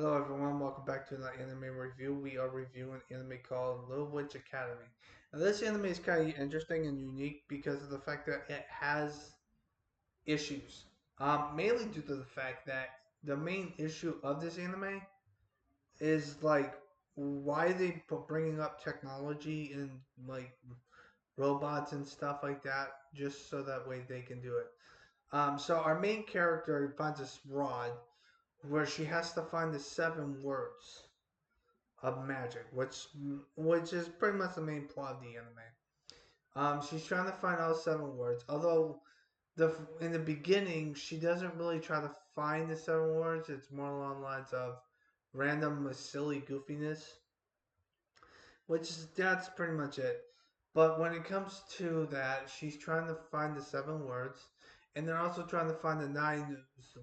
Hello everyone, welcome back to another anime review. We are reviewing an anime called Little Witch Academy. Now this anime is kind of interesting and unique because of the fact that it has issues. Mainly due to the fact that the main issue of this anime is like why they bringing up technology and like robots and stuff like that just so that way they can do it. So our main character finds this rod where she has to find the 7 words of magic, which is pretty much the main plot of the anime. She's trying to find all 7 words. Although in the beginning she doesn't really try to find the 7 words. It's more along the lines of random silly goofiness, which is that's pretty much it. But when it comes to that, she's trying to find the 7 words, and they're also trying to find the 9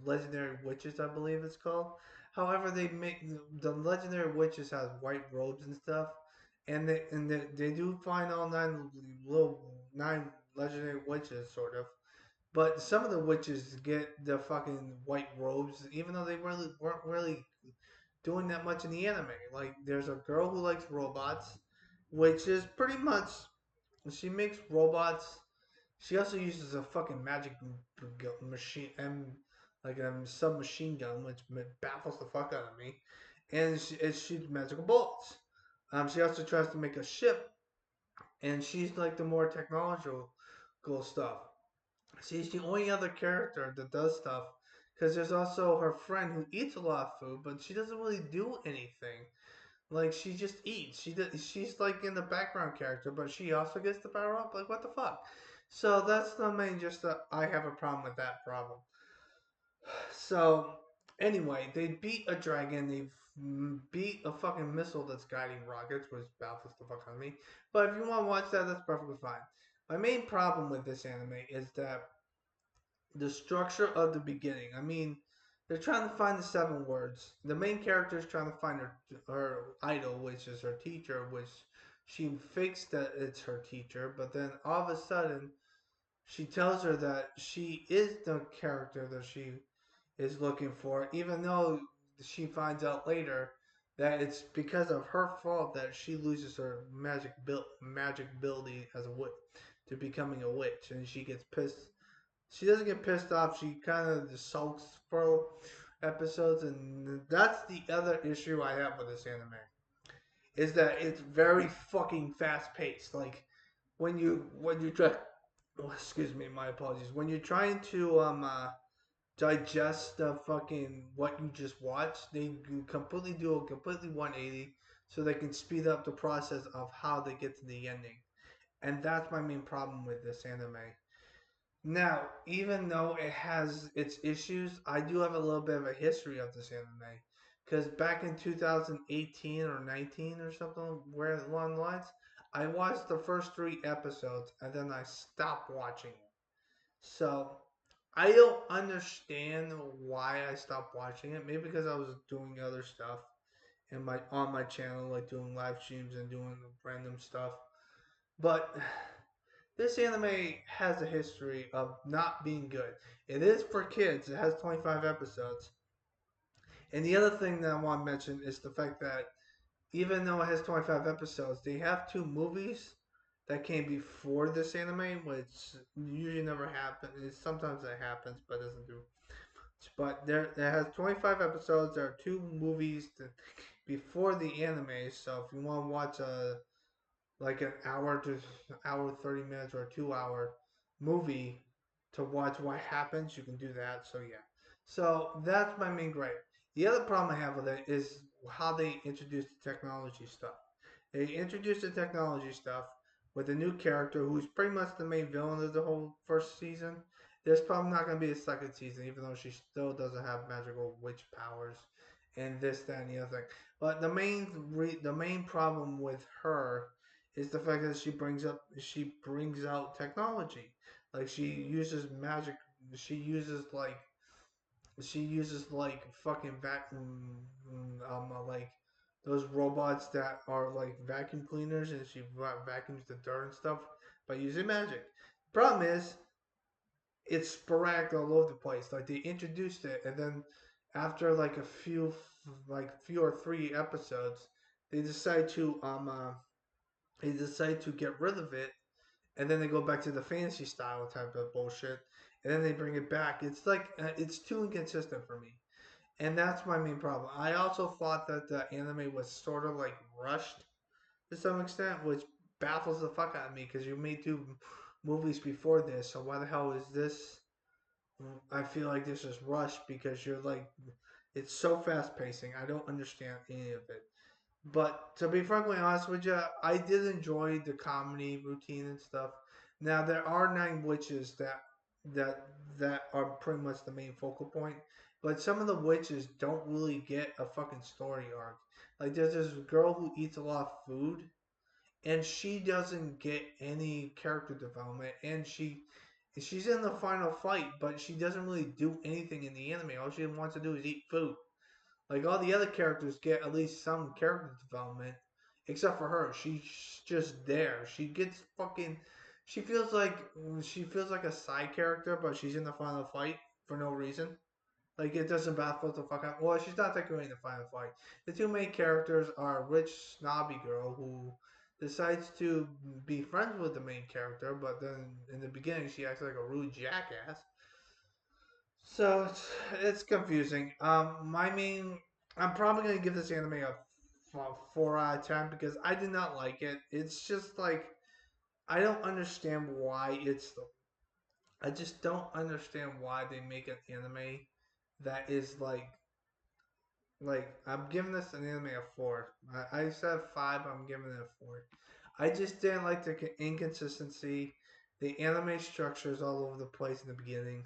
legendary witches, I believe it's called. However, they make the legendary witches has white robes and stuff, and they do find all little 9 legendary witches, sort of. But some of the witches get the fucking white robes, even though they really weren't really doing that much in the anime. Like, there's a girl who likes robots, which is pretty much she makes robots. She also uses a fucking magic machine and like a submachine gun, which baffles the fuck out of me. And she shoots magical bullets. She also tries to make a ship, and she's like the more technological stuff. She's the only other character that does stuff because there's also her friend who eats a lot of food, but she doesn't really do anything. Like she just eats. She's like in the background character, but she also gets the power up. Like what the fuck? So that's the main. Just that I have a problem with that problem. So anyway, they beat a dragon. They beat a fucking missile that's guiding rockets, which baffles the fuck out of me. But if you want to watch that, that's perfectly fine. My main problem with this anime is that the structure of the beginning. I mean, they're trying to find the 7 words. The main character is trying to find her idol, which is her teacher, which she fakes that it's her teacher, but then all of a sudden she tells her that she is the character that she is looking for, even though she finds out later that it's because of her fault that she loses her magic ability as a witch to becoming a witch, and she gets pissed. She doesn't get pissed off. She kind of just sulks for episodes, and that's the other issue I have with this anime is that it's very fucking fast paced. Like when you try, oh, excuse me, my apologies. When you're trying to digest the fucking what you just watched, they completely do a completely 180 so they can speed up the process of how they get to the ending. And that's my main problem with this anime. Now, even though it has its issues, I do have a little bit of a history of this anime. Because back in 2018 or 19 or something, where along the lines, I watched the first 3 episodes and then I stopped watching it. So, I don't understand why I stopped watching it. Maybe because I was doing other stuff in my on my channel, like doing live streams and doing random stuff. But this anime has a history of not being good. It is for kids. It has 25 episodes. And the other thing that I want to mention is the fact that even though it has 25 episodes, they have 2 movies that came before this anime, which usually never happens. Sometimes that happens, but doesn't do. But it has 25 episodes. There are 2 movies before the anime. So if you want to watch like an hour to hour 30 minutes or a 2 hour movie to watch what happens, you can do that. So yeah. So that's my main gripe. The other problem I have with it is how they introduce the technology stuff. They introduce the technology stuff with a new character who's pretty much the main villain of the whole first season. There's probably not going to be a second season, even though she still doesn't have magical witch powers and this, that, and the other thing. But the main problem with her is the fact that she brings out technology. Like she uses magic. She uses like she uses like fucking vacuum, like those robots that are like vacuum cleaners, and she vacuums the dirt and stuff by using magic. Problem is, it's sporadic all over the place. Like they introduced it, and then after like a few like few or three episodes, they decide to get rid of it, and then they go back to the fantasy style type of bullshit, and then they bring it back. It's like it's too inconsistent for me, and that's my main problem. I also thought that the anime was sort of like rushed to some extent, which baffles the fuck out of me because you made two movies before this. So why the hell is this? I feel like this is rushed because you're like, it's so fast pacing. I don't understand any of it. But to be frankly honest with you, I did enjoy the comedy routine and stuff. Now there are nine witches that that are pretty much the main focal point, but some of the witches don't really get a fucking story arc. Like there's this girl who eats a lot of food, and she doesn't get any character development, and she's in the final fight, but she doesn't really do anything in the anime. All she wants to do is eat food. Like all the other characters get at least some character development, except for her. She's just there. She gets fucking. She feels like a side character, but she's in the final fight for no reason. Like it doesn't baffle the fuck out. Well, she's not technically in the final fight. The two main characters are a rich snobby girl who decides to be friends with the main character, but then in the beginning she acts like a rude jackass. So it's confusing. My main, I'm probably gonna give this anime a 4 out of 10 because I did not like it. It's just like I don't understand why it's the. I just don't understand why they make an anime that is like I'm giving this an anime a 4. I said 5. I'm giving it a 4. I just didn't like the inconsistency. The anime structure is all over the place in the beginning.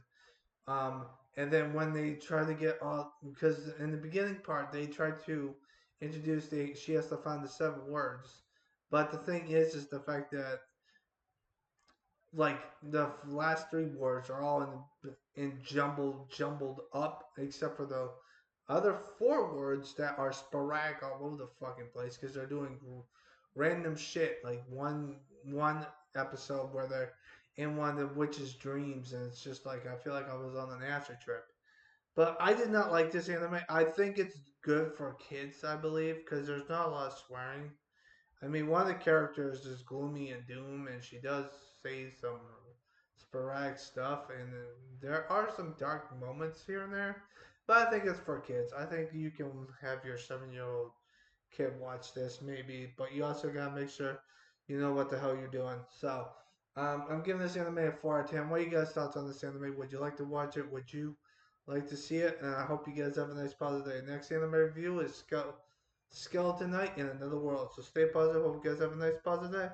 Um, and then when they try to get all, because in the beginning part they try to introduce she has to find the 7 words, but the thing is the fact that like the last 3 words are all in jumbled up, except for the other 4 words that are sporadic all over the fucking place because they're doing random shit. Like one episode where they're in one of the witch's dreams, and it's just like I feel like I was on an acid trip. But I did not like this anime. I think it's good for kids, I believe, because there's not a lot of swearing. I mean, one of the characters is gloomy and doom, and she does say some sporadic stuff, and there are some dark moments here and there. But I think it's for kids. I think you can have your 7-year-old kid watch this, maybe, but you also gotta make sure you know what the hell you're doing. So, I'm giving this anime a 4 out of 10. What are you guys' thoughts on this anime? Would you like to watch it? Would you like to see it? And I hope you guys have a nice positive day. Next anime review is Skeleton Knight in Another World. So stay positive. Hope you guys have a nice positive day.